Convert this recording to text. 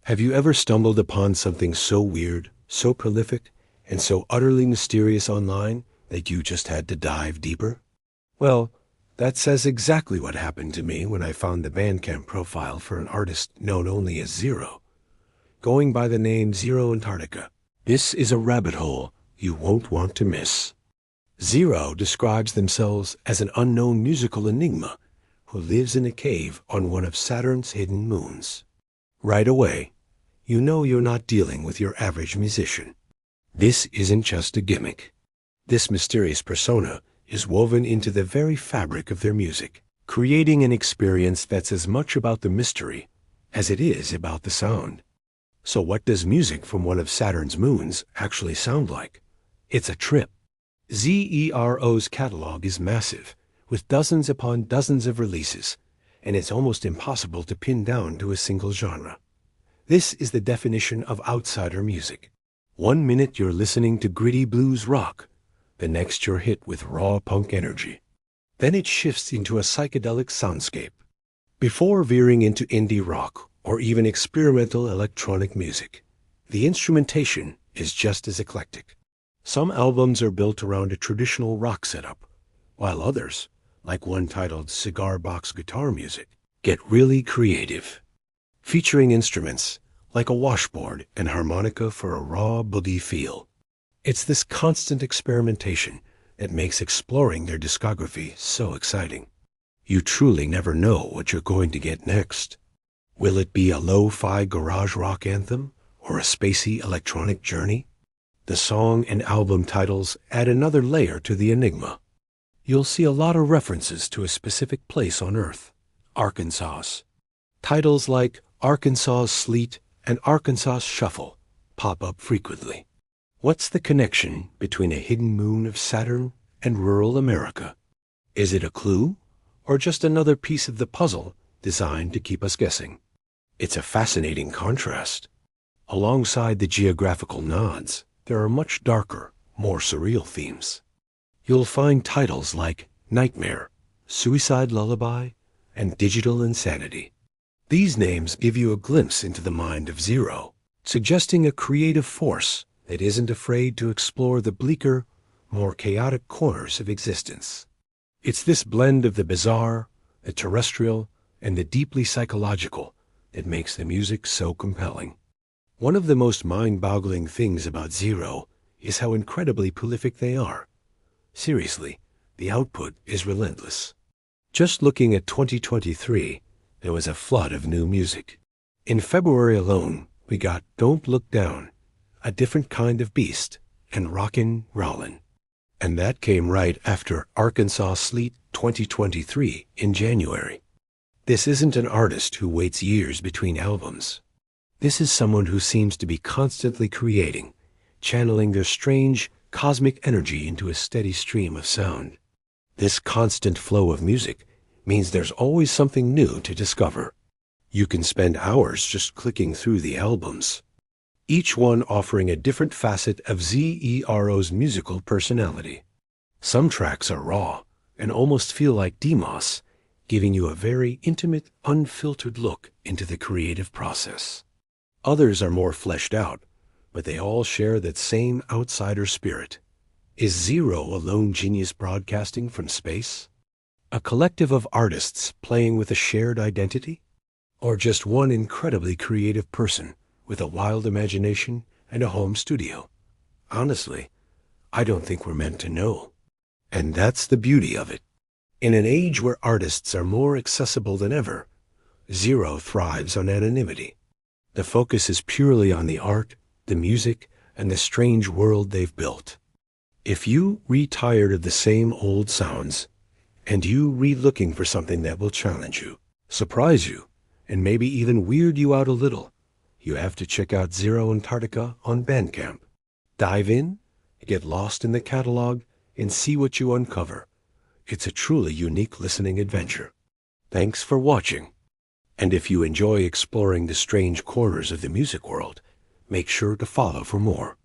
Have you ever stumbled upon something so weird, so prolific, and so utterly mysterious online that you just had to dive deeper? Well, that says exactly what happened to me when I found the bandcamp profile for an artist known only as Zero, going by the name Zeroantartica. This is a rabbit hole you won't want to miss. Zero describes themselves as an unknown musical enigma who lives in a cave on one of Saturn's hidden moons. Right away, you know you're not dealing with your average musician. This isn't just a gimmick. This mysterious persona is woven into the very fabric of their music, creating an experience that's as much about the mystery as it is about the sound. So what does music from one of Saturn's moons actually sound like? It's a trip. Zero's catalog is massive, with dozens upon dozens of releases, and it's almost impossible to pin down to a single genre. This is the definition of outsider music. 1 minute you're listening to gritty blues rock, the next you're hit with raw punk energy. Then it shifts into a psychedelic soundscape, before veering into indie rock or even experimental electronic music. The instrumentation is just as eclectic. Some albums are built around a traditional rock setup, while others, like one titled Cigar Box Guitar Music, get really creative, featuring instruments like a washboard and harmonica for a raw boogie feel. It's this constant experimentation that makes exploring their discography so exciting. You truly never know what you're going to get next. Will it be a lo-fi garage rock anthem or a spacey electronic journey? The song and album titles add another layer to the enigma. You'll see a lot of references to a specific place on Earth, Arkansas. Titles like Arkansas Sleet and Arkansas Shuffle pop up frequently. What's the connection between a hidden moon of Saturn and rural America? Is it a clue, or just another piece of the puzzle designed to keep us guessing? It's a fascinating contrast. Alongside the geographical nods, there are much darker, more surreal themes. You'll find titles like Nightmare, Suicide Lullaby, and Digital Insanity. These names give you a glimpse into the mind of Zero, suggesting a creative force that isn't afraid to explore the bleaker, more chaotic corners of existence. It's this blend of the bizarre, the terrestrial, and the deeply psychological that makes the music so compelling. One of the most mind-boggling things about Zero is how incredibly prolific they are. Seriously, the output is relentless. Just looking at 2023, there was a flood of new music. In February alone, we got Don't Look Down, A Different Kind of Beast, and Rockin' Rollin'. And that came right after Arkansas Sleet 2023 in January. This isn't an artist who waits years between albums. This is someone who seems to be constantly creating, channeling their strange, cosmic energy into a steady stream of sound. This constant flow of music means there's always something new to discover. You can spend hours just clicking through the albums, each one offering a different facet of Zero's musical personality. Some tracks are raw and almost feel like demos, giving you a very intimate, unfiltered look into the creative process. Others are more fleshed out, but they all share that same outsider spirit. Is Zero a lone genius broadcasting from space? A collective of artists playing with a shared identity? Or just one incredibly creative person with a wild imagination and a home studio? Honestly, I don't think we're meant to know. And that's the beauty of it. In an age where artists are more accessible than ever, Zero thrives on anonymity. The focus is purely on the art, the music, and the strange world they've built. If you re-tired of the same old sounds, and you re-looking for something that will challenge you, surprise you, and maybe even weird you out a little, you have to check out Zeroantartica on Bandcamp. Dive in, get lost in the catalog, and see what you uncover. It's a truly unique listening adventure. Thanks for watching. And if you enjoy exploring the strange corners of the music world, make sure to follow for more.